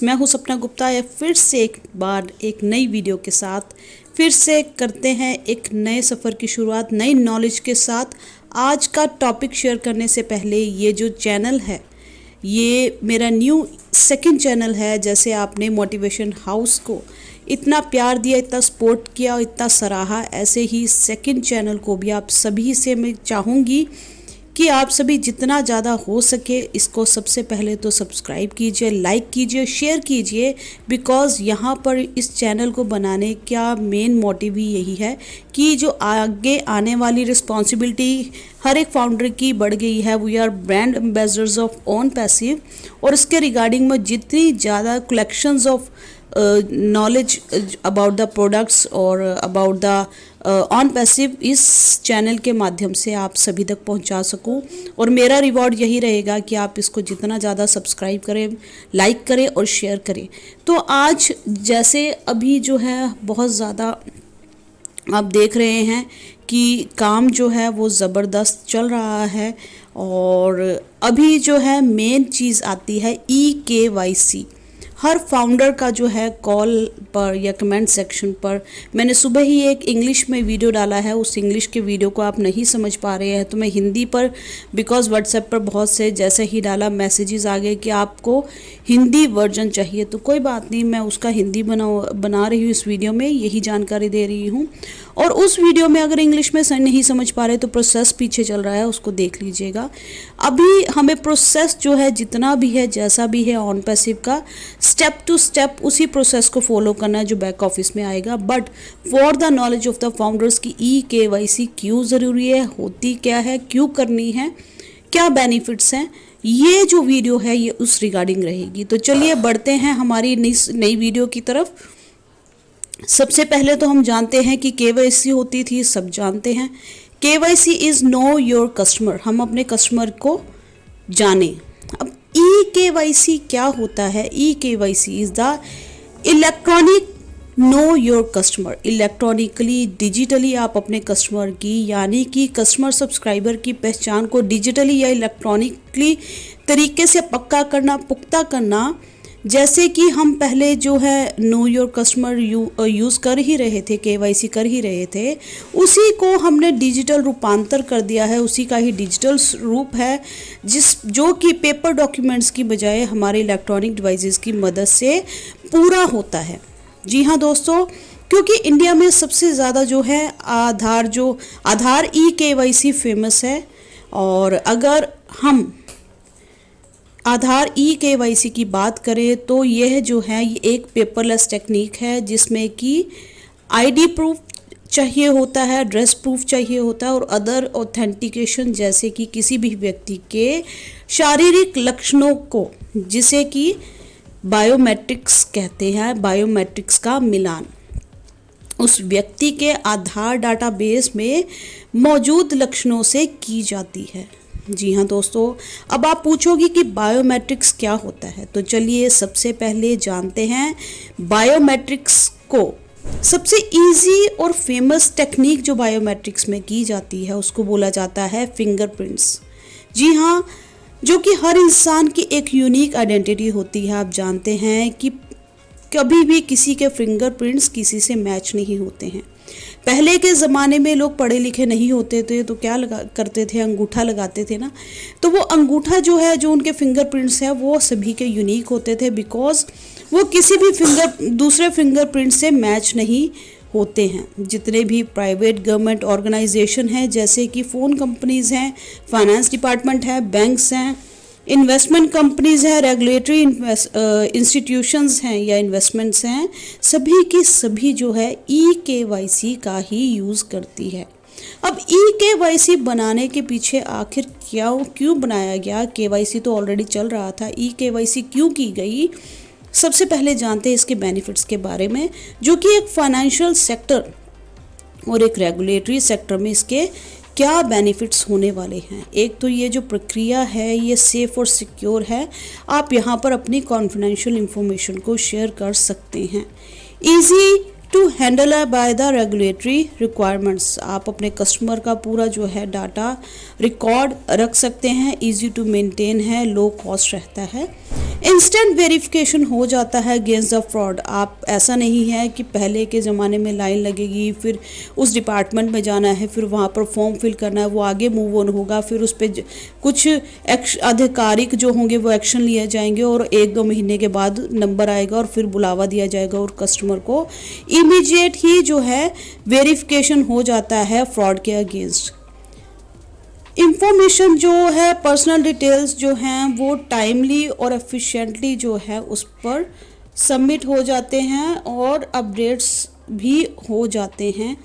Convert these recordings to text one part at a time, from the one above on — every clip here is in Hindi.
मैं हूं सपना गुप्ता। या फिर से एक बार एक नई वीडियो के साथ फिर से करते हैं एक नए सफ़र की शुरुआत नई नॉलेज के साथ। आज का टॉपिक शेयर करने से पहले ये जो चैनल है ये मेरा न्यू सेकंड चैनल है। जैसे आपने मोटिवेशन हाउस को इतना प्यार दिया, इतना सपोर्ट किया, इतना सराहा, ऐसे ही सेकंड चैनल को भी आप सभी से मैं चाहूँगी कि आप सभी जितना ज़्यादा हो सके इसको सबसे पहले तो सब्सक्राइब कीजिए, लाइक कीजिए, शेयर कीजिए। बिकॉज़ यहाँ पर इस चैनल को बनाने का मेन मोटिव ही यही है कि जो आगे आने वाली रिस्पॉन्सिबिलिटी हर एक फाउंडर की बढ़ गई है। We are brand ambassadors of OnPassive, और इसके रिगार्डिंग में जितनी ज़्यादा collections of knowledge about the products और about the ऑन पैसिव इस चैनल के माध्यम से आप सभी तक पहुंचा सकूं। और मेरा रिवॉर्ड यही रहेगा कि आप इसको जितना ज़्यादा सब्सक्राइब करें, लाइक करें और शेयर करें। तो आज जैसे अभी जो है बहुत ज़्यादा आप देख रहे हैं कि काम जो है वो ज़बरदस्त चल रहा है। और अभी जो है मेन चीज़ आती है EKYC। हर फाउंडर का जो है कॉल पर या कमेंट सेक्शन पर, मैंने सुबह ही एक इंग्लिश में वीडियो डाला है। उस इंग्लिश के वीडियो को आप नहीं समझ पा रहे हैं तो मैं हिंदी पर, बिकॉज़ व्हाट्सएप पर बहुत से जैसे ही डाला मैसेजेस आ गए कि आपको हिंदी वर्जन चाहिए। तो कोई बात नहीं, मैं उसका हिंदी बना रही हूँ इस वीडियो में, यही जानकारी दे रही हूँ। और उस वीडियो में अगर इंग्लिश में नहीं समझ पा रहे तो प्रोसेस पीछे चल रहा है, उसको देख लीजिएगा। अभी हमें प्रोसेस जो है जितना भी है, जैसा भी है ऑन पैसिव का, स्टेप टू स्टेप उसी प्रोसेस को फॉलो करना है जो बैक ऑफिस में आएगा। But for the knowledge of the founders की EKYC क्यों ज़रूरी है, होती क्या है, क्यों करनी है, क्या बेनिफिट्स हैं, ये जो वीडियो है ये उस रिगार्डिंग रहेगी। तो चलिए बढ़ते हैं हमारी नई वीडियो की तरफ। सबसे पहले तो हम जानते हैं कि KYC होती थी, सब जानते हैं। KYC is know your customer, हम अपने कस्टमर को जाने। अब EKYC क्या होता है? EKYC is the electronic know your customer. Electronically, digitally आप अपने कस्टमर की, यानी कि कस्टमर सब्सक्राइबर की पहचान को डिजिटली या इलेक्ट्रॉनिकली तरीके से पक्का करना, पुख्ता करना। जैसे कि हम पहले जो है नो योर कस्टमर यूज़ कर ही रहे थे, KYC कर ही रहे थे, उसी को हमने डिजिटल रूपांतर कर दिया है। उसी का ही डिजिटल रूप है जो कि पेपर डॉक्यूमेंट्स की बजाय हमारे इलेक्ट्रॉनिक डिवाइसेस की मदद से पूरा होता है। जी हाँ दोस्तों, क्योंकि इंडिया में सबसे ज़्यादा जो है आधार EKYC फेमस है। और अगर हम आधार EKYC की बात करें तो यह जो है ये एक पेपरलेस टेक्निक है जिसमें कि ID प्रूफ चाहिए होता है, एड्रेस प्रूफ चाहिए होता है और अदर ऑथेंटिकेशन, जैसे कि किसी भी व्यक्ति के शारीरिक लक्षणों को, जिसे कि बायोमेट्रिक्स कहते हैं, बायोमेट्रिक्स का मिलान उस व्यक्ति के आधार डाटाबेस में मौजूद लक्षणों से की जाती है। जी हाँ दोस्तों, अब आप पूछोगे कि बायोमेट्रिक्स क्या होता है, तो चलिए सबसे पहले जानते हैं बायोमेट्रिक्स को। सबसे इजी और फेमस टेक्निक जो बायोमेट्रिक्स में की जाती है उसको बोला जाता है फिंगरप्रिंट्स। जी हाँ, जो कि हर इंसान की एक यूनिक आइडेंटिटी होती है। आप जानते हैं कि कभी भी किसी के फिंगरप्रिंट्स किसी से मैच नहीं होते हैं। पहले के ज़माने में लोग पढ़े लिखे नहीं होते थे तो क्या करते थे, अंगूठा लगाते थे ना। तो वो अंगूठा जो है, जो उनके फिंगरप्रिंट्स हैं, वो सभी के यूनिक होते थे, बिकॉज़ वो किसी भी दूसरे फिंगरप्रिंट से मैच नहीं होते हैं। जितने भी प्राइवेट गवर्नमेंट ऑर्गेनाइजेशन हैं, जैसे कि फ़ोन कंपनीज़ हैं, फाइनेंस डिपार्टमेंट है, बैंक्स हैं, इन्वेस्टमेंट कंपनीज़ हैं, रेगुलेटरी इंस्टीट्यूशंस हैं या इन्वेस्टमेंट्स हैं, सभी की सभी जो है EKYC का ही यूज़ करती है। अब EKYC बनाने के पीछे आखिर क्यों बनाया गया? KYC तो ऑलरेडी चल रहा था, EKYC क्यों की गई? सबसे पहले जानते हैं इसके बेनिफिट्स के बारे में, जो कि एक फाइनेंशियल सेक्टर और एक रेगुलेटरी सेक्टर में इसके क्या बेनिफिट्स होने वाले हैं। एक तो ये जो प्रक्रिया है ये सेफ़ और सिक्योर है। आप यहाँ पर अपनी कॉन्फिडेंशियल इंफॉर्मेशन को शेयर कर सकते हैं। Easy to handle by the regulatory requirements, आप अपने कस्टमर का पूरा जो है डाटा रिकॉर्ड रख सकते हैं। इजी टू मेंटेन है, लो कॉस्ट रहता है। इंस्टेंट वेरिफिकेशन हो जाता है अगेंस्ट द फ्रॉड। आप ऐसा नहीं है कि पहले के ज़माने में लाइन लगेगी, फिर उस डिपार्टमेंट में जाना है, फिर वहाँ पर फॉर्म फिल करना है, वो आगे मूव ऑन होगा, फिर उस पर कुछ आधिकारिक जो होंगे वो एक्शन लिए जाएंगे और 1-2 महीने के बाद नंबर आएगा और फिर बुलावा दिया जाएगा और कस्टमर को इमीडिएट ही जो है वेरिफिकेशन हो जाता है फ्रॉड के अगेंस्ट। इंफॉर्मेशन जो है, पर्सनल डिटेल्स जो हैं वो टाइमली और एफिशिएंटली जो है उस पर सबमिट हो जाते हैं और अपडेट्स भी हो जाते हैं।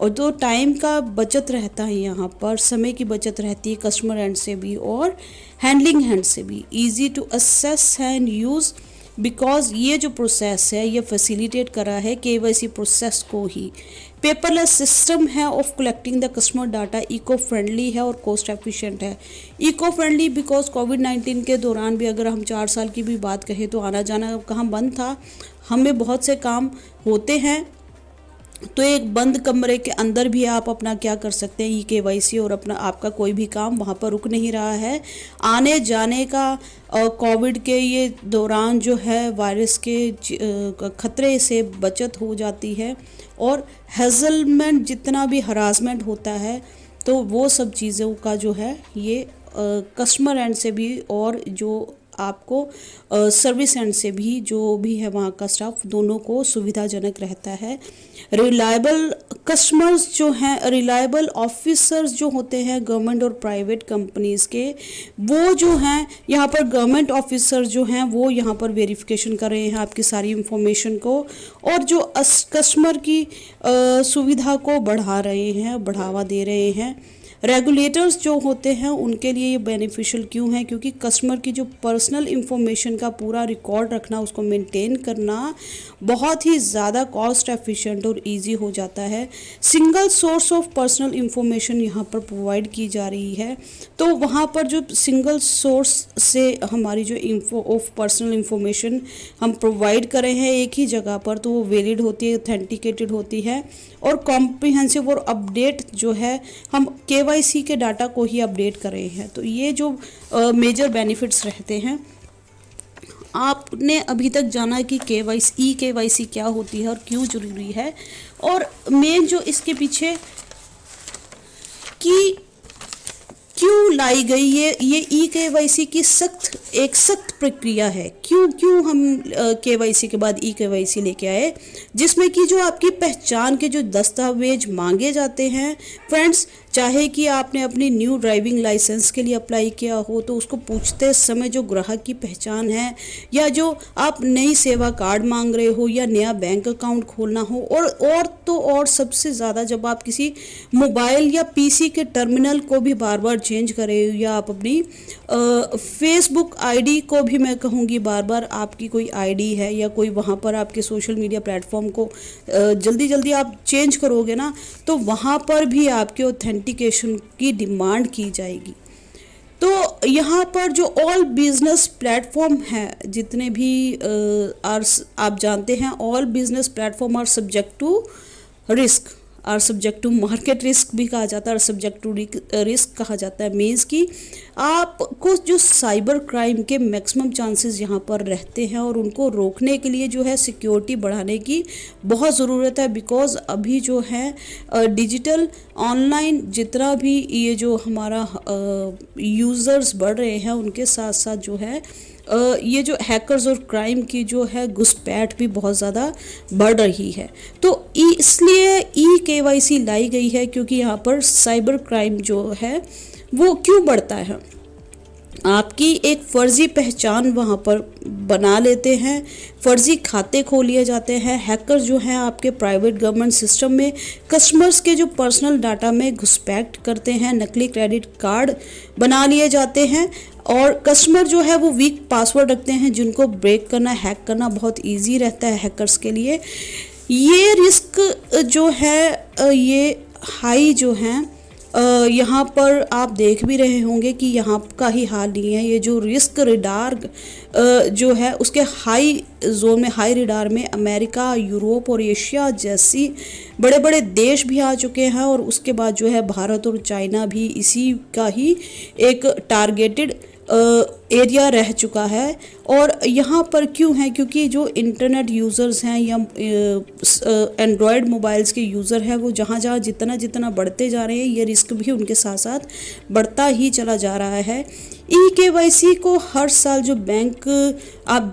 और जो टाइम का बचत रहता है, यहाँ पर समय की बचत रहती है कस्टमर एंड से भी और हैंडलिंग हैंड से भी। Easy to access and use, because ये जो प्रोसेस है ये फैसिलिटेट करा है केवाईसी प्रोसेस को ही। पेपरलेस सिस्टम है of collecting the customer data, eco friendly है और कॉस्ट एफिशिएंट है। इको फ्रेंडली बिकॉज कोविड-19 के दौरान भी अगर हम 4 साल की भी बात कहें तो आना जाना कहाँ बंद था, हमें बहुत से काम होते हैं, तो एक बंद कमरे के अंदर भी आप अपना क्या कर सकते हैं, केवाईसी, और अपना आपका कोई भी काम वहाँ पर रुक नहीं रहा है। आने जाने का कोविड के ये दौरान जो है वायरस के खतरे से बचत हो जाती है और हेजलमेंट जितना भी हरासमेंट होता है तो वो सब चीज़ों का जो है ये कस्टमर एंड से भी और जो आपको सर्विस एंड से भी जो भी है वहाँ का स्टाफ दोनों को सुविधाजनक रहता है। रिलायबल कस्टमर्स जो हैं, रिलायबल ऑफिसर्स जो होते हैं गवर्नमेंट और प्राइवेट कंपनीज़ के, वो जो हैं यहाँ पर गवर्नमेंट ऑफिसर जो हैं वो यहाँ पर वेरिफिकेशन कर रहे हैं आपकी सारी इंफॉर्मेशन को और जो कस्टमर की सुविधा को बढ़ा रहे हैं, बढ़ावा दे रहे हैं। रेगुलेटर्स जो होते हैं उनके लिए ये बेनिफिशियल क्यों है, क्योंकि कस्टमर की जो पर्सनल इंफॉर्मेशन का पूरा रिकॉर्ड रखना, उसको मेंटेन करना बहुत ही ज़्यादा कॉस्ट एफिशिएंट और इजी हो जाता है। Single source of personal information यहाँ पर प्रोवाइड की जा रही है, तो वहाँ पर जो सिंगल सोर्स से हमारी जो इंफो ऑफ पर्सनल इंफॉर्मेशन हम प्रोवाइड कर रहे हैं एक ही जगह पर, तो वो वैलिड होती है, ऑथेंटिकेटेड होती है और कॉम्प्रिहेंसिव और अपडेट जो है हम केवाईसी के डाटा को ही अपडेट कर रहे हैं। तो ये जो मेजर बेनिफिट्स रहते हैं। आपने अभी तक जाना कि केवाईसी क्या होती है और क्यों ज़रूरी है, और मेन जो इसके पीछे कि क्यों लाई गई ये केवाईसी की सख्त प्रक्रिया है। क्यों हम केवाईसी के बाद केवाईसी लेके आए, जिसमें कि जो आपकी पहचान के जो दस्तावेज मांगे जाते हैं फ्रेंड्स, चाहे कि आपने अपनी न्यू ड्राइविंग लाइसेंस के लिए अप्लाई किया हो तो उसको पूछते समय जो ग्राहक की पहचान है, या जो आप नई सेवा कार्ड मांग रहे हो या नया बैंक अकाउंट खोलना हो, और सबसे ज़्यादा जब आप किसी मोबाइल या पीसी के टर्मिनल को भी बार बार चेंज करें, या आप अपनी फेसबुक आईडी को भी मैं कहूँगी बार बार आपकी कोई आईडी है या कोई वहाँ पर आपके सोशल मीडिया प्लेटफॉर्म को जल्दी आप चेंज करोगे ना, तो वहाँ पर भी आपके ऑथेंटिकेशन की डिमांड की जाएगी। तो यहाँ पर जो ऑल बिजनेस प्लेटफॉर्म है, जितने भी आप जानते हैं, all business platform are subject to risk, are subject to market risk भी कहा जाता है और सब्जेक्ट टू रिस्क कहा जाता है। मीन्स कि आपको जो साइबर क्राइम के मैक्सिमम चांसेस यहाँ पर रहते हैं और उनको रोकने के लिए जो है सिक्योरिटी बढ़ाने की बहुत ज़रूरत है। बिकॉज अभी जो है डिजिटल ऑनलाइन जितना भी ये जो हमारा यूज़र्स बढ़ रहे हैं, उनके साथ साथ जो है ये जो हैकर्स और क्राइम की जो है घुसपैठ भी बहुत ज़्यादा बढ़ रही है। तो इसलिए केवाईसी लाई गई है, क्योंकि यहाँ पर साइबर क्राइम जो है वो क्यों बढ़ता है। आपकी एक फ़र्ज़ी पहचान वहाँ पर बना लेते हैं, फ़र्ज़ी खाते खोल लिए जाते हैं। हैकर जो हैं आपके प्राइवेट गवर्नमेंट सिस्टम में कस्टमर्स के जो पर्सनल डाटा में घुसपैठ करते हैं, नकली क्रेडिट कार्ड बना लिए जाते हैं और कस्टमर जो है वो वीक पासवर्ड रखते हैं, जिनको ब्रेक करना, हैक करना बहुत ईजी रहता है हैकर्स के लिए। ये रिस्क जो है ये हाई जो हैं यहाँ पर आप देख भी रहे होंगे कि यहाँ का ही हाल नहीं है। ये जो रिस्क रिडार जो है उसके हाई जोन में, हाई रिडार में अमेरिका, यूरोप और एशिया जैसी बड़े बड़े देश भी आ चुके हैं, और उसके बाद जो है भारत और चाइना भी इसी का ही एक टारगेटेड एरिया रह चुका है। और यहाँ पर क्यों है, क्योंकि जो इंटरनेट यूज़र्स हैं या एंड्रॉयड मोबाइल्स के यूज़र हैं वो जहाँ जहाँ जितना जितना बढ़ते जा रहे हैं, ये रिस्क भी उनके साथ साथ बढ़ता ही चला जा रहा है। ई-केवाईसी को हर साल जो बैंक आप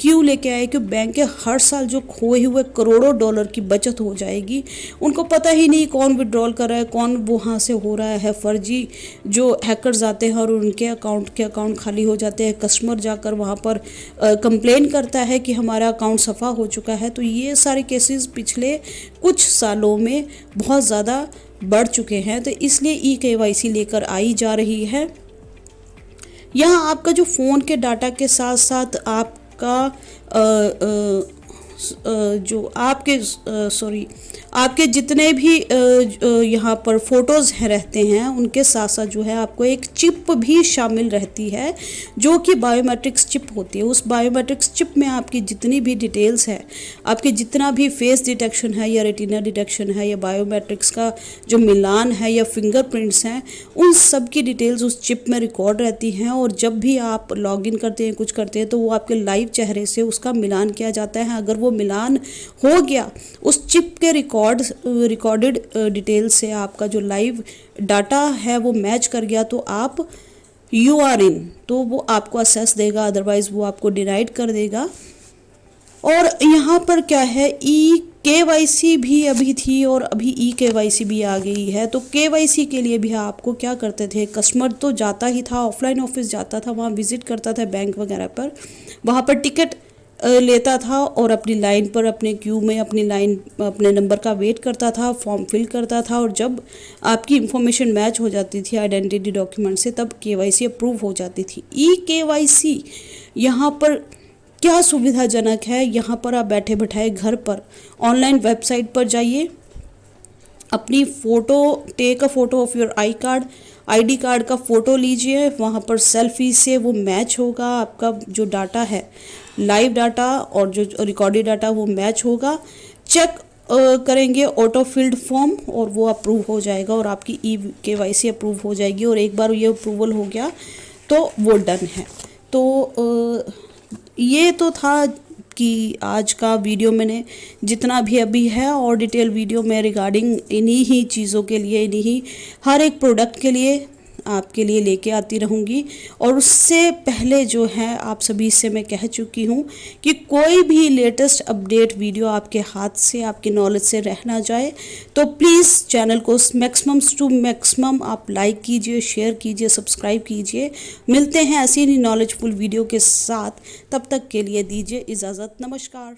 क्यों लेके आए कि बैंक के हर साल जो खोए हुए करोड़ों डॉलर की बचत हो जाएगी। उनको पता ही नहीं कौन विड्रॉल कर रहा है, कौन वहाँ से हो रहा है। फर्जी जो हैकर्स आते हैं और उनके अकाउंट खाली हो जाते हैं। कस्टमर जाकर वहाँ पर कंप्लेन करता है कि हमारा अकाउंट सफ़ा हो चुका है। तो ये सारे केसेस पिछले कुछ सालों में बहुत ज़्यादा बढ़ चुके हैं। तो इसलिए ई-केवाईसी लेकर आई जा रही है। यहाँ आपका जो फ़ोन के डाटा के साथ साथ आपका जो आपके जितने भी यहाँ पर फ़ोटोज़ रहते हैं उनके साथ साथ जो है आपको एक चिप भी शामिल रहती है जो कि बायोमेट्रिक्स चिप होती है। उस बायोमेट्रिक्स चिप में आपकी जितनी भी डिटेल्स है, आपके जितना भी फेस डिटेक्शन है या रेटिना डिटेक्शन है या बायोमेट्रिक्स का जो मिलान है या फिंगरप्रिंट्स हैं, उन सब की डिटेल्स उस चिप में रिकॉर्ड रहती हैं। और जब भी आप लॉगिन करते हैं, कुछ करते हैं, तो वो आपके लाइव चेहरे से उसका मिलान किया जाता है। अगर वो मिलान हो गया उस चिप के रिकॉर्डेड डिटेल से, आपका जो लाइव डाटा है वो मैच कर गया, तो आप यू आर इन, तो वो आपको असेस देगा, अदरवाइज वो आपको डिनाइड कर देगा। और यहाँ पर क्या है, ई-केवाईसी भी अभी थी और अभी ई-केवाईसी भी आ गई है। तो केवाईसी के लिए भी आपको क्या करते थे, कस्टमर तो जाता ही था, ऑफलाइन ऑफिस जाता था, वहाँ विजिट करता था बैंक वगैरह पर, वहाँ पर टिकट लेता था और अपनी लाइन पर, अपने क्यू में अपनी लाइन, अपने नंबर का वेट करता था, फॉर्म फिल करता था। और जब आपकी इंफॉर्मेशन मैच हो जाती थी आइडेंटिटी डॉक्यूमेंट से, तब केवाईसी अप्रूव हो जाती थी। ई-केवाईसी यहाँ पर क्या सुविधाजनक है, यहाँ पर आप बैठे बैठाए घर पर ऑनलाइन वेबसाइट पर जाइए, अपनी photo, take a photo of your ID card का फ़ोटो लीजिए, वहाँ पर सेल्फी से वो मैच होगा, आपका जो डाटा है, लाइव डाटा और जो रिकॉर्डेड डाटा, वो मैच होगा। चेक करेंगे ऑटो फिल्ड फॉर्म और वो अप्रूव हो जाएगा और आपकी ई-केवाईसी अप्रूव हो जाएगी। और एक बार ये अप्रूवल हो गया तो वो डन है। तो ये तो था कि आज का वीडियो मैंने जितना भी अभी है, और डिटेल वीडियो में रिगार्डिंग इन्हीं ही चीज़ों के लिए, इन्हीं ही हर एक प्रोडक्ट के लिए आपके लिए लेके आती रहूँगी। और उससे पहले जो है आप सभी से मैं कह चुकी हूँ कि कोई भी लेटेस्ट अपडेट वीडियो आपके हाथ से, आपके नॉलेज से रह ना जाए, तो प्लीज़ चैनल को मैक्सिमम टू मैक्सिमम आप लाइक कीजिए, शेयर कीजिए, सब्सक्राइब कीजिए। मिलते हैं ऐसी ही नॉलेजफुल वीडियो के साथ, तब तक के लिए दीजिए इजाज़त। नमस्कार।